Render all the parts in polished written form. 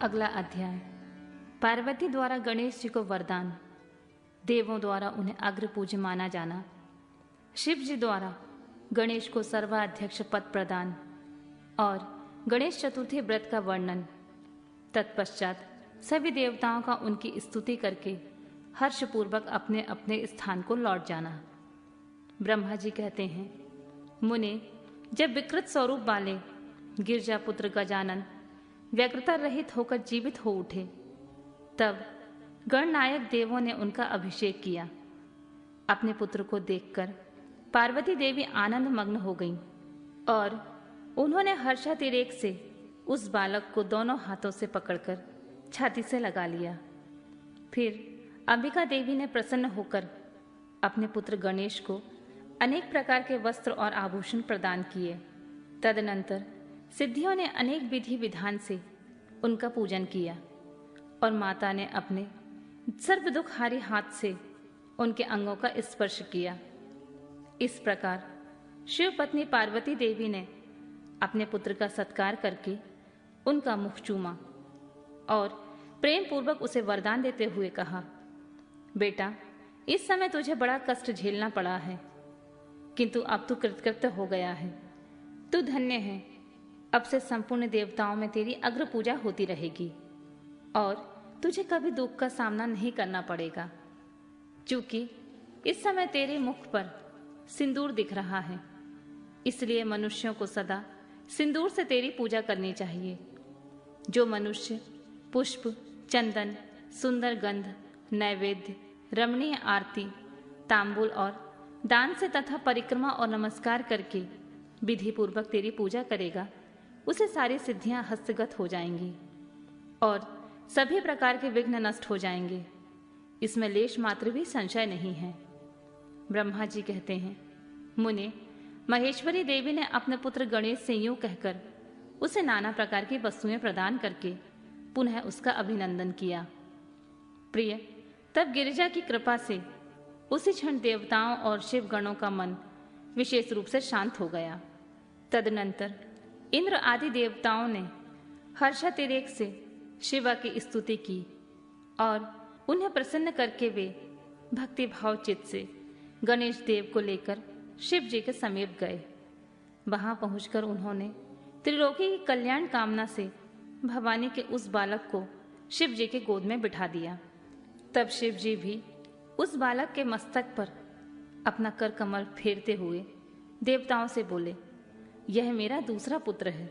अगला अध्याय। पार्वती द्वारा गणेश जी को वरदान। देवों द्वारा उन्हें अग्र पूज्य माना जाना। शिव जी द्वारा गणेश को सर्वाध्यक्ष पद प्रदान और गणेश चतुर्थी व्रत का वर्णन। तत्पश्चात सभी देवताओं का उनकी स्तुति करके हर्षपूर्वक अपने अपने स्थान को लौट जाना। ब्रह्मा जी कहते हैं, मुने, जब विकृत स्वरूप वाले गिरजापुत्र गजानन व्यग्रता रहित होकर जीवित हो उठे, तब गणनायक देवों ने उनका अभिषेक किया। अपने पुत्र को देखकर पार्वती देवी आनंद मग्न हो गईं और उन्होंने हर्षातिरेक से उस बालक को दोनों हाथों से पकड़कर छाती से लगा लिया। फिर अंबिका देवी ने प्रसन्न होकर अपने पुत्र गणेश को अनेक प्रकार के वस्त्र और आभूषण प्रदान किए। तदनंतर सिद्धियों ने अनेक विधि विधान से उनका पूजन किया और माता ने अपने सर्व दुखहारी हाथ से उनके अंगों का स्पर्श किया। इस प्रकार शिव पत्नी पार्वती देवी ने अपने पुत्र का सत्कार करके उनका मुख चूमा और प्रेम पूर्वक उसे वरदान देते हुए कहा, बेटा, इस समय तुझे बड़ा कष्ट झेलना पड़ा है, किंतु अब तू कृतकृत्य हो गया है। तू धन्य है। अब से संपूर्ण देवताओं में तेरी अग्र पूजा होती रहेगी और तुझे कभी दुख का सामना नहीं करना पड़ेगा। चूंकि इस समय तेरे मुख पर सिंदूर दिख रहा है, इसलिए मनुष्यों को सदा सिंदूर से तेरी पूजा करनी चाहिए। जो मनुष्य पुष्प, चंदन, सुंदर गंध, नैवेद्य, रमणीय आरती, तांबूल और दान से तथा परिक्रमा और नमस्कार करके विधि पूर्वक तेरी पूजा करेगा, उसे सारी सिद्धियां हस्तगत हो जाएंगी और सभी प्रकार के विघ्न नष्ट हो जाएंगे। इसमें लेश मात्र भी संशय नहीं है। ब्रह्मा जी कहते हैं, मुने, महेश्वरी देवी ने अपने पुत्र गणेश से यूं कहकर उसे नाना प्रकार की वस्तुएं प्रदान करके पुनः उसका अभिनंदन किया। प्रिय, तब गिरिजा की कृपा से उसी क्षण देवताओं और शिव गणों का मन विशेष रूप से शांत हो गया। तदनंतर इंद्र आदि देवताओं ने हर्षातिरेक से शिवा की स्तुति की और उन्हें प्रसन्न करके वे भक्ति भाव चित्त से गणेश देव को लेकर शिव जी के समीप गए। वहां पहुंचकर उन्होंने त्रिलोकी की कल्याण कामना से भवानी के उस बालक को शिव जी के गोद में बिठा दिया। तब शिव जी भी उस बालक के मस्तक पर अपना कर कमल फेरते हुए देवताओं से बोले, यह मेरा दूसरा पुत्र है।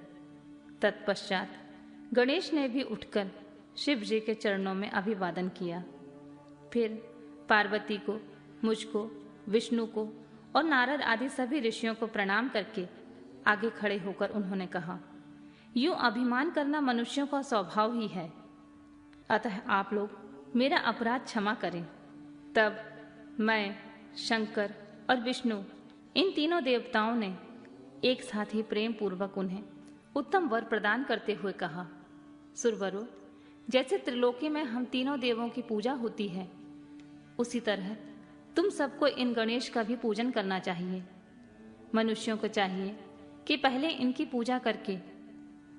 तत्पश्चात गणेश ने भी उठकर शिव जी के चरणों में अभिवादन किया। फिर पार्वती को, मुझको, विष्णु को और नारद आदि सभी ऋषियों को प्रणाम करके आगे खड़े होकर उन्होंने कहा, यूं अभिमान करना मनुष्यों का स्वभाव ही है, अतः आप लोग मेरा अपराध क्षमा करें। तब मैं, शंकर और विष्णु, इन तीनों देवताओं ने एक साथ ही प्रेम पूर्वक उन्हें उत्तम वर प्रदान करते हुए कहा, सुरवरों, जैसे त्रिलोकी में हम तीनों देवों की पूजा होती है, उसी तरह तुम सबको इन गणेश का भी पूजन करना चाहिए। मनुष्यों को चाहिए कि पहले इनकी पूजा करके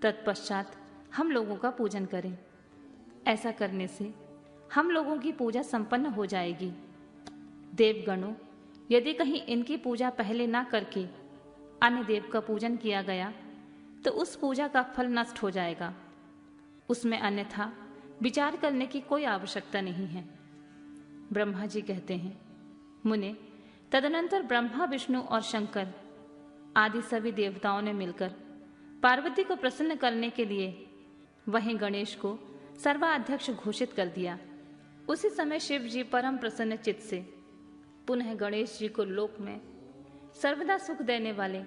तत्पश्चात हम लोगों का पूजन करें। ऐसा करने से हम लोगों की पूजा संपन्न हो जाएगी। देवगणों, यदि कहीं इनकी पूजा पहले ना करके अन्य देव का पूजन किया गया तो उस पूजा का फल नष्ट हो जाएगा। उसमें अन्यथा विचार करने की कोई आवश्यकता नहीं है। ब्रह्मा जी कहते हैं, मुने, तदनंतर ब्रह्मा, विष्णु और शंकर आदि सभी देवताओं ने मिलकर पार्वती को प्रसन्न करने के लिए वहीं गणेश को सर्वाध्यक्ष घोषित कर दिया। उसी समय शिव जी परम प्रसन्न चित्त से पुनः गणेश जी को लोक में सर्वदा सुख देने वाले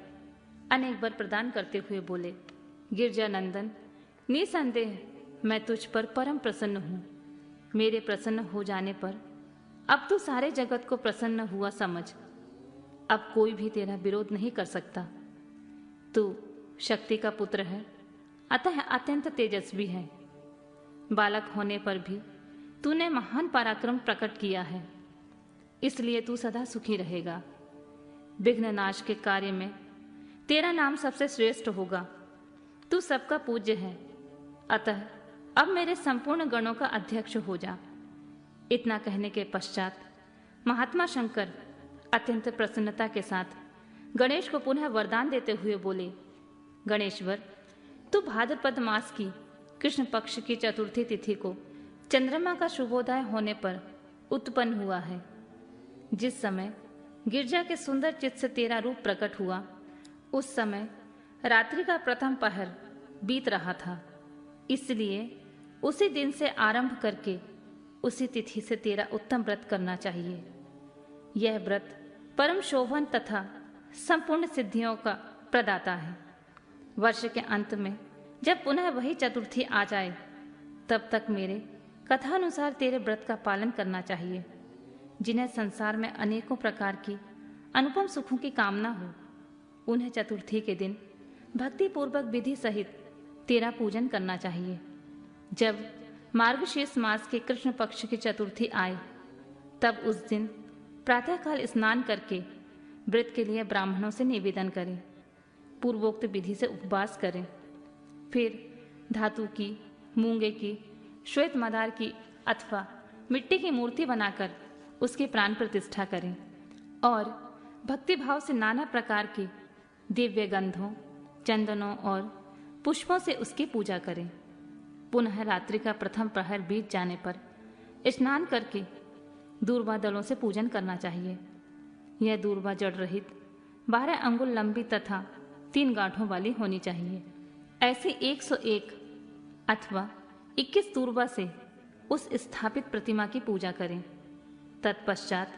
अनेक वर प्रदान करते हुए बोले, गिरजानंदन, निसंदेह मैं तुझ पर परम प्रसन्न हूँ। मेरे प्रसन्न हो जाने पर अब तू सारे जगत को प्रसन्न हुआ समझ। अब कोई भी तेरा विरोध नहीं कर सकता। तू शक्ति का पुत्र है, अतः अत्यंत तेजस्वी है। बालक होने पर भी तूने महान पराक्रम प्रकट किया है, इसलिए तू सदा सुखी रहेगा। विघ्न नाश के कार्य में तेरा नाम सबसे श्रेष्ठ होगा। तू सबका पूज्य है, अतः अब मेरे संपूर्ण गणों का अध्यक्ष हो जा। इतना कहने के पश्चात महात्मा शंकर अत्यंत प्रसन्नता के साथ गणेश को पुनः वरदान देते हुए बोले, गणेश्वर, तू भाद्रपद मास की कृष्ण पक्ष की चतुर्थी तिथि को चंद्रमा का शुभोदय होने पर उत्पन्न हुआ है। जिस समय गिरजा के सुंदर चित्त से तेरा रूप प्रकट हुआ, उस समय रात्रि का प्रथम पहर बीत रहा था। इसलिए उसी दिन से आरंभ करके उसी तिथि से तेरा उत्तम व्रत करना चाहिए। यह व्रत परम शोभन तथा संपूर्ण सिद्धियों का प्रदाता है। वर्ष के अंत में जब पुनः वही चतुर्थी आ जाए, तब तक मेरे कथानुसार तेरे व्रत का पालन करना चाहिए। जिन्हें संसार में अनेकों प्रकार की अनुपम सुखों की कामना हो, उन्हें चतुर्थी के दिन भक्ति पूर्वक विधि सहित तेरा पूजन करना चाहिए। जब मार्गशीर्ष मास के कृष्ण पक्ष की चतुर्थी आए, तब उस दिन प्रातःकाल स्नान करके व्रत के लिए ब्राह्मणों से निवेदन करें, पूर्वोक्त विधि से उपवास करें, फिर धातु की, मूंगे की, श्वेत मदार की अथवा मिट्टी की मूर्ति बनाकर उसकी प्राण प्रतिष्ठा करें और भक्तिभाव से नाना प्रकार के दिव्य गंधों, चंदनों और पुष्पों से उसकी पूजा करें। पुनः रात्रि का प्रथम प्रहर बीत जाने पर स्नान करके दूर्वा दलों से पूजन करना चाहिए। यह दूर्वा जड़ रहित 12 अंगुल लंबी तथा 3 गांठों वाली होनी चाहिए। ऐसी 101 अथवा 21 दूर्वा से उस स्थापित प्रतिमा की पूजा करें। तत्पश्चात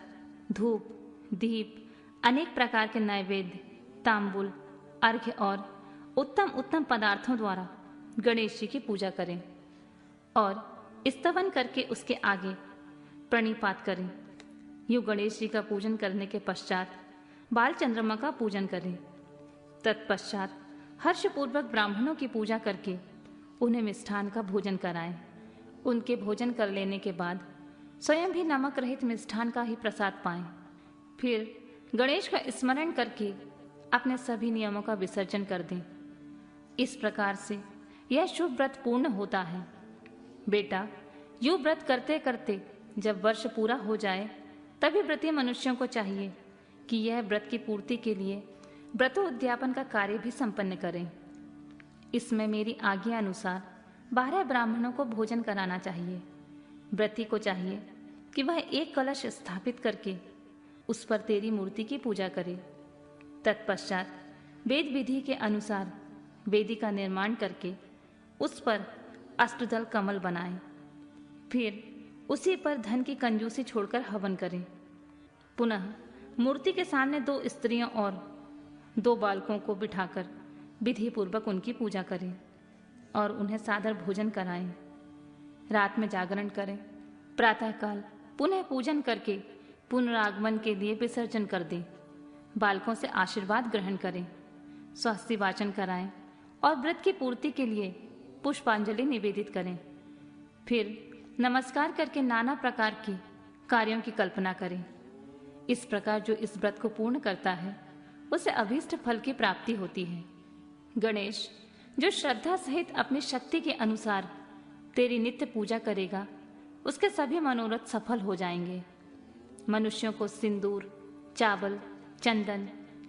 धूप, दीप, अनेक प्रकार के नैवेद्य, तांबुल, अर्घ्य और उत्तम उत्तम पदार्थों द्वारा गणेश जी की पूजा करें और स्तवन करके उसके आगे प्रणिपात करें। यूं गणेश जी का पूजन करने के पश्चात बाल चंद्रमा का पूजन करें। तत्पश्चात हर्षपूर्वक ब्राह्मणों की पूजा करके उन्हें मिष्ठान का भोजन कराएं। उनके भोजन कर लेने के बाद स्वयं भी नमक रहित मिष्ठान का ही प्रसाद पाएं। फिर गणेश का स्मरण करके अपने सभी नियमों का विसर्जन कर दें। इस प्रकार से यह शुभ व्रत पूर्ण होता है। बेटा, यूं व्रत करते करते जब वर्ष पूरा हो जाए, तभी व्रती मनुष्यों को चाहिए कि यह व्रत की पूर्ति के लिए व्रतोद्यापन का कार्य भी संपन्न करें। इसमें मेरी आज्ञा अनुसार 12 ब्राह्मणों को भोजन कराना चाहिए। व्रती को चाहिए कि वह एक कलश स्थापित करके उस पर तेरी मूर्ति की पूजा करे। तत्पश्चात वेद विधि के अनुसार वेदी का निर्माण करके उस पर अष्टदल कमल बनाएं। फिर उसी पर धन की कंजूसी छोड़कर हवन करें। पुनः मूर्ति के सामने 2 स्त्रियों और 2 बालकों को बिठाकर विधि पूर्वक उनकी पूजा करें और उन्हें सादर भोजन कराएं। रात में जागरण करें। प्रातःकाल पुनः पूजन करके पुनरागमन के लिए विसर्जन कर दें। बालकों से आशीर्वाद ग्रहण करें, स्वास्थ्य वाचन कराएं और व्रत की पूर्ति के लिए पुष्पांजलि निवेदित करें। फिर नमस्कार करके नाना प्रकार की कार्यों की कल्पना करें। इस प्रकार जो इस व्रत को पूर्ण करता है, उसे अभीष्ट फल की प्राप्ति होती है। गणेश, जो श्रद्धा सहित अपनी शक्ति के अनुसार तेरी नित्य पूजा करेगा, उसके सभी मनोरथ सफल हो जाएंगे। मनुष्यों को सिंदूर, चावल, चंदन,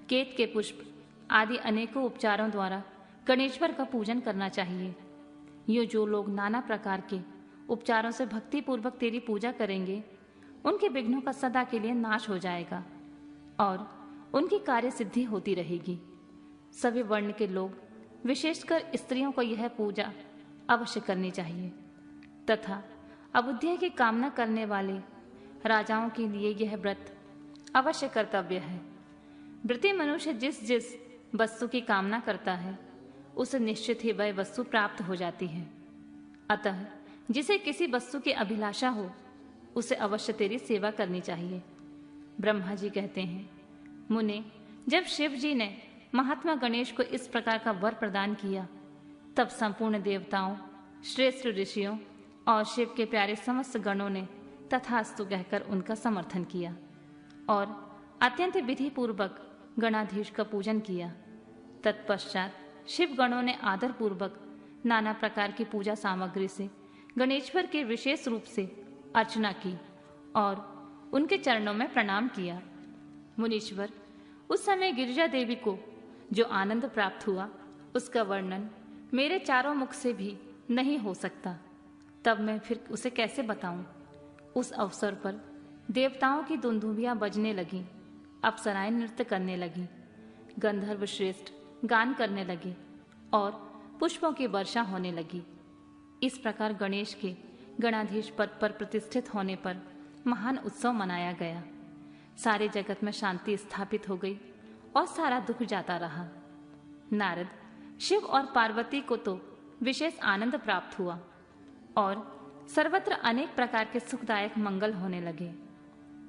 केत के पुष्प आदि अनेकों उपचारों द्वारा गणेश्वर का पूजन करना चाहिए। यूँ जो लोग नाना प्रकार के उपचारों से भक्तिपूर्वक तेरी पूजा करेंगे, उनके विघ्नों का सदा के लिए नाश हो जाएगा और उनकी कार्य सिद्धि होती रहेगी। सभी वर्ण के लोग, विशेषकर स्त्रियों को यह पूजा अवश्य करनी चाहिए तथा अबुद्धि की कामना करने वाले राजाओं के लिए यह व्रत अवश्य कर्तव्य है। व्रती मनुष्य जिस जिस वस्तु की कामना करता है, उसे निश्चित ही वह वस्तु प्राप्त हो जाती है। अतः जिसे किसी वस्तु की अभिलाषा हो, उसे अवश्य तेरी सेवा करनी चाहिए। ब्रह्मा जी कहते हैं, मुने, जब शिव जी ने महात्मा गणेश को इस प्रकार का वर प्रदान किया, तब संपूर्ण देवताओं, श्रेष्ठ ऋषियों और शिव के प्यारे समस्त गणों ने तथास्तु कहकर उनका समर्थन किया और अत्यंत विधि पूर्वक गणाधीश का पूजन किया। तत्पश्चात शिव गणों ने आदर पूर्वक नाना प्रकार की पूजा सामग्री से गणेश्वर के विशेष रूप से अर्चना की और उनके चरणों में प्रणाम किया। मुनीश्वर, उस समय गिरिजा देवी को जो आनंद प्राप्त हुआ उसका वर्णन मेरे चारों मुख से भी नहीं हो सकता। तब मैं फिर उसे कैसे बताऊं? उस अवसर पर देवताओं की दुंदुभियां बजने लगीं, अप्सराएं नृत्य करने लगीं, गंधर्व श्रेष्ठ गान करने लगे और पुष्पों की वर्षा होने लगी। इस प्रकार गणेश के गणाधीश पद पर प्रतिष्ठित होने पर महान उत्सव मनाया गया। सारे जगत में शांति स्थापित हो गई और सारा दुख जाता रहा। नारद, शिव और पार्वती को तो विशेष आनंद प्राप्त हुआ और सर्वत्र अनेक प्रकार के सुखदायक मंगल होने लगे।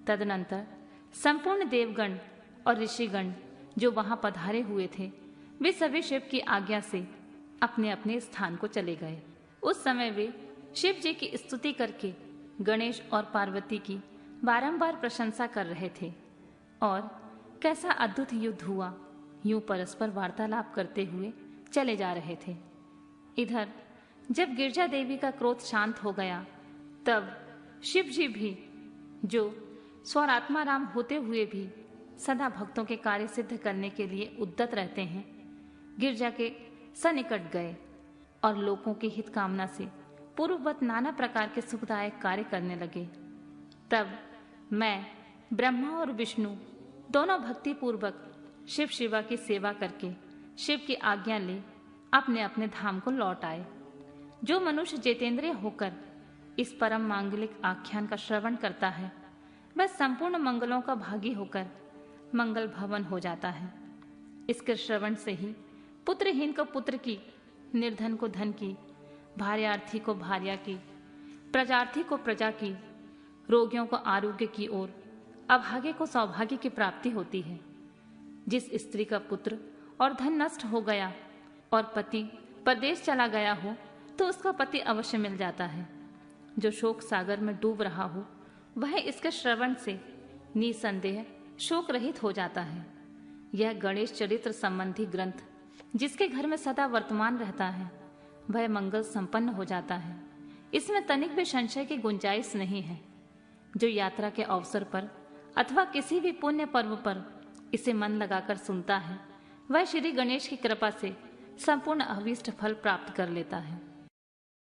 तदनंतर संपूर्ण देवगण और ऋषिगण जो वहां पधारे हुए थे, वे सभी शिव की आज्ञा से अपने अपने स्थान को चले गए। उस समय वे शिव जी की स्तुति करके गणेश और पार्वती की बारंबार प्रशंसा कर रहे थे और कैसा अद्भुत युद्ध हुआ, यूं परस्पर वार्तालाप करते हुए चले जा रहे थे। इधर जब गिरजा देवी का क्रोध शांत हो गया, तब शिव जी भी, जो स्वरात्माराम होते हुए भी सदा भक्तों के कार्य सिद्ध करने के लिए उद्यत रहते हैं, गिरजा के सनिकट गए और लोगों की हित कामना से पूर्ववत नाना प्रकार के सुखदायक कार्य करने लगे। तब मैं, ब्रह्मा और विष्णु दोनों भक्ति पूर्वक शिव शिवा की सेवा करके शिव की आज्ञा ले अपने अपने धाम को लौट आए। जो मनुष्य जितेंद्रिय होकर इस परम मांगलिक आख्यान का श्रवण करता है, वह संपूर्ण मंगलों का भागी होकर मंगल भवन हो जाता है। इसके श्रवण से ही पुत्रहीन को पुत्र की, निर्धन को धन की, भार्यार्थी को भार्या की, प्रजार्थी को प्रजा की, रोगियों को आरोग्य की ओर, अभागे को सौभाग्य की प्राप्ति होती है। जिस स्त्री का पुत्र और धन नष्ट हो गया और पति परदेश चला गया हो, तो उसका पति अवश्य मिल जाता है। जो शोक सागर में डूब रहा हो, वह इसके श्रवण से निसंदेह शोक रहित हो जाता है। यह गणेश चरित्र संबंधी ग्रंथ जिसके घर में सदा वर्तमान रहता है, वह मंगल संपन्न हो जाता है। इसमें तनिक भी संशय की गुंजाइश नहीं है। जो यात्रा के अवसर पर अथवा किसी भी पुण्य पर्व पर इसे मन लगाकर सुनता है, वह श्री गणेश की कृपा से संपूर्ण अभीष्ट फल प्राप्त कर लेता है।